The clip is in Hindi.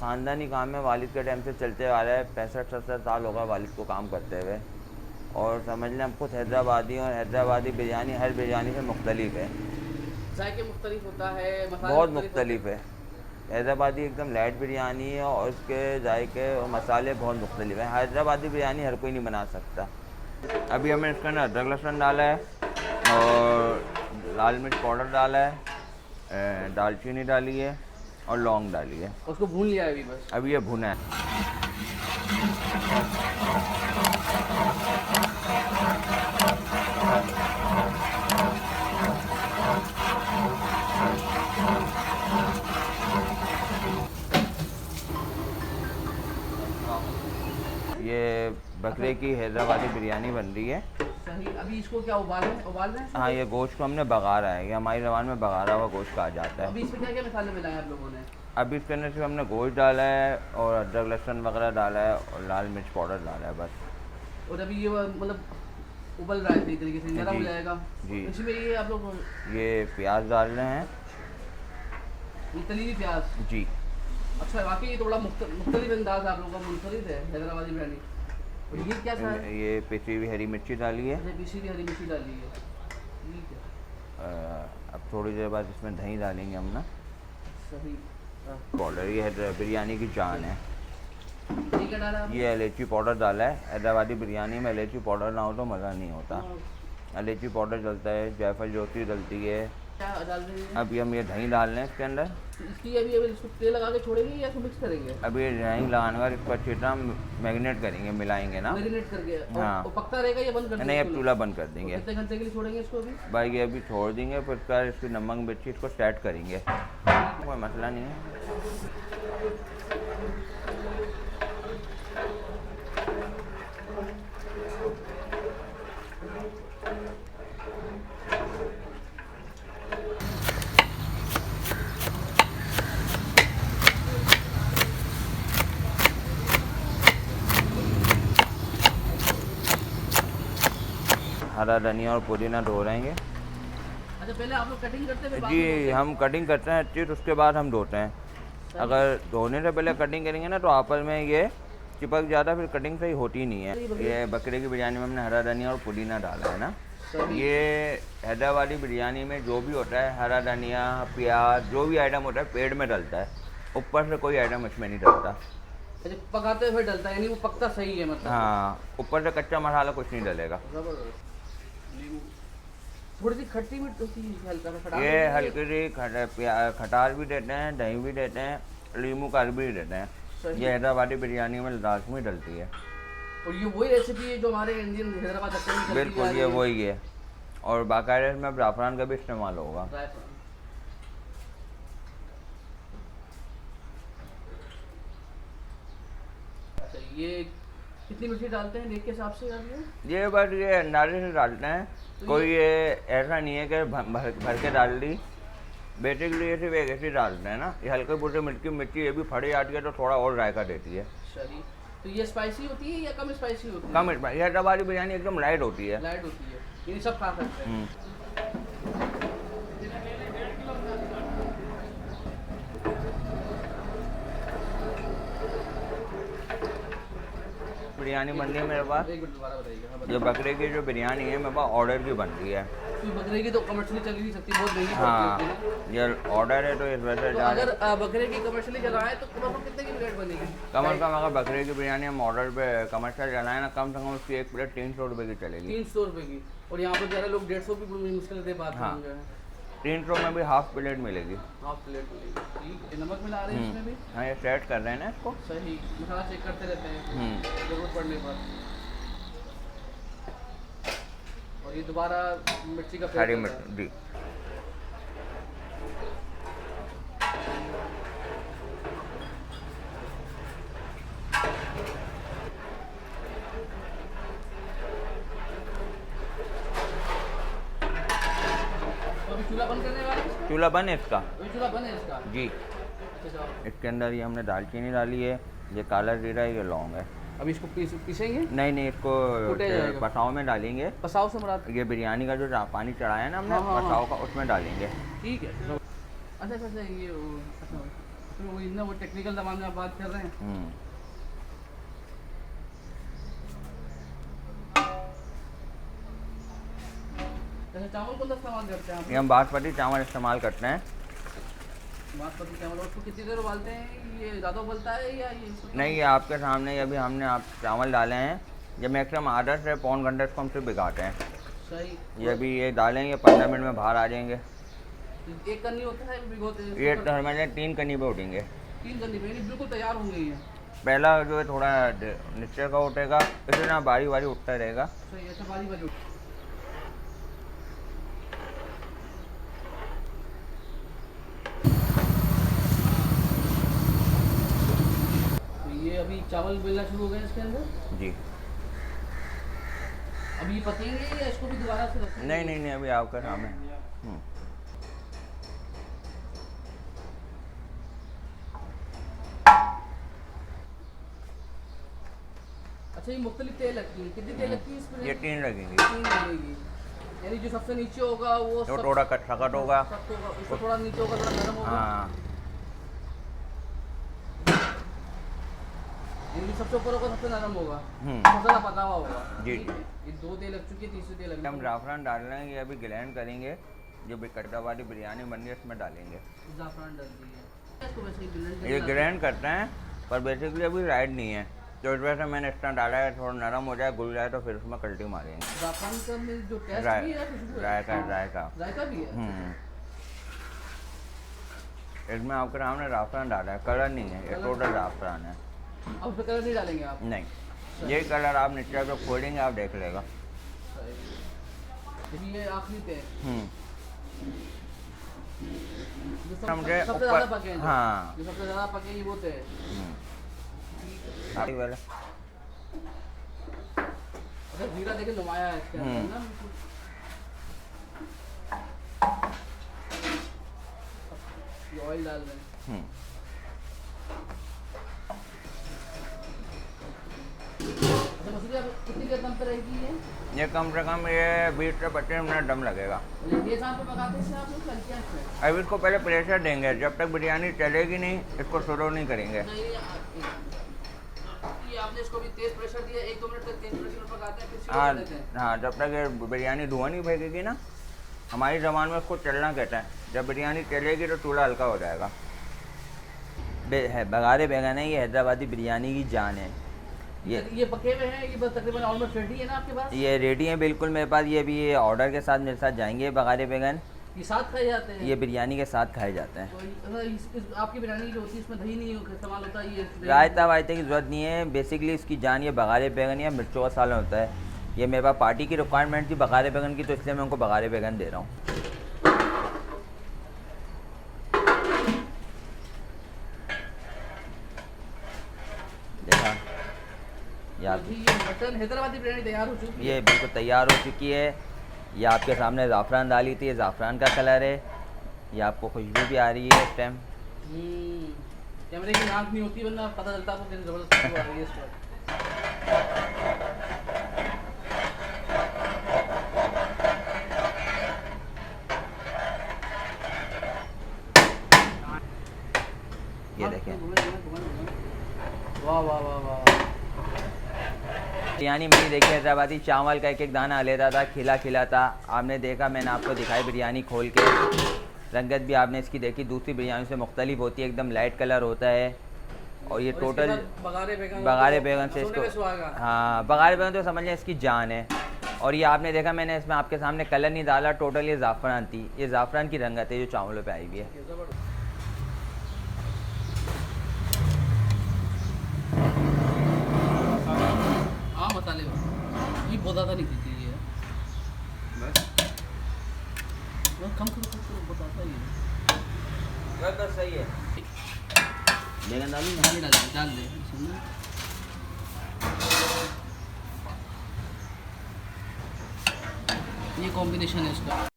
ख़ानदानी काम है, वालिद के टाइम से चलते आ रहा है। 65-70 साल हो गए वालिद को काम करते हुए। और समझ लें हम खुद हैदराबादी, और हैदराबादी बिरयानी हर बिरयानी से मुख्तलिफ है। जायके मुख्तलिफ होता है, मसाले बहुत मुख्तलिफ होते मुख्तलिफ है। हैदराबादी एकदम लाइट बिरयानी है और उसके जायके और मसाले बहुत मुख्तलिफ हैं। हैदराबादी बिरयानी हर कोई नहीं बना सकता। अभी हमने इसके अंदर अदरक लहसुन डाला है और लाल मिर्च पाउडर डाला है, दालचीनी डाली है और लौंग डाली है। उसको भून लिया है अभी बस। अभी ये भुना है। ये बकरे की हैदराबादी बिरयानी बन रही है। सही। अभी इसको क्या उबाल रहे हैं? हाँ, ये गोश्त को हमने बघारा है। ये हमारी ज़बान में बघारा हुआ गोश्त कहा जाता है। अभी इसमें क्या क्या मसाले मिलाए हैं आप लोगों ने? अभी इसके अंदर सिर्फ हमने गोश्त डाला है और अदरक लहसुन वगैरह डाला है और लाल मिर्च पाउडर डाला है बस। और अभी ये मतलब उबल रहा है सही तरीके से, नरम हो जाएगा जी। इसमें ये आप लोग ये प्याज डाल रहे हैं। ये तली हुई प्याज। जी। अच्छा, वाकई ये थोड़ा मुख्तलिफ अंदाज आप लोगों का मुनफरिद है हैदराबादी बिरयानी। और ये क्या था? ये पिसी हुई हरी मिर्ची डाली है। अच्छा, पीसी हुई हरी मिर्ची डाली है। ठीक है। अब थोड़ी देर बाद इसमें दही डालेंगे हम ना। सही। पाउडर, ये बिरयानी की जान है। ये क्या डाला आपने? ये इलायची पाउडर डाला है। हैदराबादी बिरयानी में इलायची पाउडर ना हो तो मज़ा नहीं होता। इलायची पाउडर डलता है, जायफल ज्योति डलती है। क्या डाल रहे हैं? अभी हम ये दही डाल रहे हैं इसके अंदर। इसकी अभी इसको तेल लगा के छोड़ेंगे या इसको मिक्स करेंगे? अभी ये दही लगाने के बाद इसको अच्छी तरह मैरिनेट करेंगे, मिलाएंगे ना। मैरिनेट करके हाँ। और पकता रहेगा या बंद कर देंगे? नहीं, अब चूल्हा बंद कर देंगे। कितने घंटे के लिए छोड़ेंगे इसको अभी? भाई ये अभी छोड़ देंगे, फिर उसके बाद इसकी नमक मिर्ची इसको सेट करेंगे। कोई मसला नहीं है। हरा धनिया और पुदीना धो रहेंगे। अच्छा, पहले आप लोग कटिंग करते हैं? जी, हम कटिंग करते हैं अच्छी, तो उसके बाद हम धोते हैं। अगर धोने से पहले कटिंग करेंगे ना तो आपस में ये चिपक जाता, फिर कटिंग सही होती नहीं है। ये बकरे की बिरयानी में हमने हरा धनिया और पुदीना डाला है ना। ये हैदराबादी बिरयानी में जो भी होता है, हरा धनिया, प्याज, जो भी आइटम होता है पेट में डलता है। ऊपर से कोई आइटम इसमें नहीं डलता। अच्छा, पकाते हुए डलता है, यानी वो पकता सही है मतलब? हाँ, ऊपर से कच्चा मसाला कुछ नहीं डलेगा। जबरदस्त। थोड़ी सी खट्टी भी होती है, हल्का सा खटास ये होती है? हल्की सी खटास भी देते हैं, दही भी देते हैं, नींबू का भी देते हैं। सही। ये हैदराबादी बिरयानी में लाजमी डलती है। और ये वही रेसिपी है जो हमारे इंडियन हैदराबाद दक्कन में चलती आ बिल्कुल, रही ये है? वही है। और बाकायदा इसमें ज़ाफ़रान का भी इस्तेमाल होगा। जायफल। अच्छा, ये कितनी मिर्ची डालते हैं देख के हिसाब से डालिए? ये बस ये अंदाजे से डालते हैं, कोई ये ऐसा नहीं है कि भर के डाल दी। बेसिकली ये सिर्फ एक ऐसी डालते हैं ना। ये हल्के फुल्के मिर्ची ये भी फड़ी आती है तो थोड़ा और जायका देती है। सही। तो ये स्पाइसी होती है या कम स्पाइसी होती है? कम स्पाइसी। हैदराबादी बिरयानी एकदम लाइट होती है। लाइट होती है, ये सब खा सकते हैं। बिरयानी बन रही है मेरे पास। एक मिनट दोबारा बताइएगा। हाँ, जो बकरे की जो बिरयानी है मेरे पास ऑर्डर की बन रही है। तो बकरे की तो कमर्शियली चल ही नहीं सकती, बहुत महंगी हाँ, पड़ती है। ये ऑर्डर है तो इस वजह से तो अगर बकरे की कमर्शियली चलाएं तो कम से कम कितने की प्लेट बनेगी? कम से कम अगर बकरे की बिरयानी हम ऑर्डर पे कमर्शियल चलाएं ना, कम से कम उसकी एक प्लेट 300 रुपये की चलेगी। 300 रुपये की। और यहाँ पर ज़्यादा लोग 150 भी मुश्किल दे पाते हाँ। होंगे। 300 में भी हाफ प्लेट मिलेगी। हाफ प्लेट मिलेगी। ठीक है, नमक मिला रहे हैं इसमें भी? हाँ, ये सेट कर रहे हैं ना इसको। सही। मसाला चेक करते रहते हैं ज़रूरत पड़ने पर। और ये दोबारा मिर्ची का हरी पेस्ट मिर्च जी। तो अभी चूल्हा बंद करने वाले हैं? चूल्हा बंद है इसका? अभी चूल्हा बंद है इसका? जी। अच्छा, इसके अंदर ये हमने दालचीनी डाली है, ये काला जीरा है, ये लौंग है। अभी इसको पीसेंगे? नहीं, इसको कूटा जाएगा। पसाव में डालेंगे। पसाव से मुराद? ये बिरयानी का जो पानी चढ़ाया ना हमने हाँ, हाँ, पसाव का, उसमें डालेंगे। ठीक है। अच्छा, ये अच्छा, इसमें वही ना वो टेक्निकल जबान में आप बात कर रहे हैं। जैसे चावल कौन सा इस्तेमाल करते हैं आप? ये हम बासमती चावल इस्तेमाल करते हैं। बासमती चावल, और उसको कितनी देर उबालते हैं? ये ज़्यादा उबलता है या ये नहीं, ये आपके सामने अभी हमने आप चावल डाले हैं, ये मैक्सिमम आधा से पौन घंटे इसको हम सिर्फ भिगाते हैं। सही। ये अभी ये डालेंगे 15 मिनट में बाहर आ जाएंगे। एक करनी होता है भिगोते हैं? ये हमारे 3 कनी पे उठेंगे। 3 करनी पे बिल्कुल तैयार होंगे ये? पहला जो है थोड़ा नीचे का उठेगा, इसी तरह बारी बारी उठता रहेगा। सही। अच्छा, बारी बारी उठ। ये अभी चावल बेलना शुरू हो गए इसके अंदर जी। अभी पकेंगे या इसको भी दोबारा से रखेंगे? नहीं नहीं नहीं, अभी आपका सामने। अच्छा, ये मुख्तलिफ तेल लगती है? कितनी तेल लगती है इसमें? ये 3 लगेंगी। 3 लगेगी। यानी जो सबसे नीचे होगा वो तो थोड़ा सख्त होगा, सख्त होगा, उसको थोड़ा नीचे होगा, थोड़ा नरम होगा। हाँ। यानी सबसे ऊपर होगा सबसे नरम होगा, सबसे ज़्यादा पका हुआ होगा। जी। ये 2 तेल लग चुकी है, तीसरी तेल लग हम ज़ाफ़रान डाल रहे हैं, ये अभी ग्रैंड करेंगे, जो कट्टा वाली बिरयानी बन रही है इसमें डालेंगे। ज़ाफ़रान डाल दिया इसको, वैसे ही blend ये करके ग्रैंड करते हैं, पर बेसिकली अभी राइट नहीं है, तो इस वजह से मैंने इतना डाला है, थोड़ा नरम हो जाए, घुल जाए तो फिर उसमें कल्टी मारेंगे। ज़ाफ़रान का में जो टेस्ट भी है, खुशबू है, जायका भी है। इसमें आपके सामने ज़ाफ़रान डाला है, कलर नहीं है, ये टोटल ज़ाफ़रान है। अब उसमें कलर नहीं डालेंगे आप? नहीं, यही कलर आप नीचे पे खोलेंगे, आप देख लेगा। ये आखिरी पे समझे सबसे ज़्यादा पके हैं, हाँ, जो सबसे ज़्यादा पके हैं वो थे। वाला अच्छा, जीरा देखिए नुमाया है इसके अंदर ना। ये ऑयल डाल रहे हैं। अच्छा, मसूरी आप कितनी देर दम पे रहेगी ये कम से कम ये 20 से 25 मिनट दम लगेगा। ये साथ पे पकाते हैं आप लोग हल्की आंच पे? अब इसको पहले प्रेशर देंगे, जब तक बिरयानी चलेगी नहीं इसको शुरू नहीं करेंगे। नहीं, ये आपने इसको भी तेज प्रेशर दिया, 1-2 मिनट तक तेज प्रेशर पर पकाते हैं, फिर शुरू कर देते हैं। हाँ, जब तक ये बिरयानी धुआं नहीं फेंकेगी ना, हमारी ज़बान में उसको चलना कहते हैं। जब बिरयानी चलेगी तो चूल्हा हल्का हो जाएगा। बघारे बैगन है, ये हैदराबादी बिरयानी की जान है। ये पके हुए हैं, ये बस तकरीबन ऑलमोस्ट रेडी है ना आपके पास? ये रेडी है बिल्कुल मेरे पास। ये भी ये ऑर्डर के साथ मेरे साथ जाएंगे बघारे बैगन। ये साथ खाए जाते हैं? ये बिरयानी के साथ खाए जाते हैं। तो आपकी बिरयानी जो होती है इसमें दही नहीं इस्तेमाल होता? ये रायता वायते की ज़रूरत नहीं है। बेसिकली इसकी जान ये बघारे बैगन या मिर्चों का सालन होता है। ये मेरे पास पार्टी की रिक्वायरमेंट थी बघारे बैगन की, तो इसलिए मैं उनको बघारे बैगन दे रहा हूँ। देखा, ये मटन हैदराबादी बिरयानी तैयार हो चुकी है। ये बिल्कुल तैयार हो चुकी है। ये आपके सामने ज़ाफ़रान डाली थी, ये ज़ाफ़रान का कलर है। ये आपको खुशबू भी आ रही है इस टाइम। कैमरे की आँख नहीं होती वरना पता चलता आपको कितनी ज़बरदस्त खुशबू आ रही है इस वक्त। ये देखें, वाह वाह वाह वाह। बिरयानी मैंने देखी हैदराबादी चावल का एक एक दाना लेता था, खिला खिला था। आपने देखा, मैंने आपको दिखाई बिरयानी खोल के, रंगत भी आपने इसकी देखी, दूसरी बिरयानी से मुख्तलिफ होती है, एकदम लाइट कलर होता है। और ये टोटल बघारे बैगन से इसको, हाँ बघारे बैगन तो समझ लें इसकी जान है। और ये आपने देखा, मैंने इसमें आपके सामने कलर नहीं डाला, टोटल ये ज़ाफ़रान थी। ये ज़ाफ़रान की रंगत है जो चावलों पे आई हुई है। मसाले ये बहुत ज़्यादा नहीं खींची है, बस कम करो बताता ही है। बस सही है। बैगन डालूँ, डाल दे। ये कॉम्बिनेशन है इसका।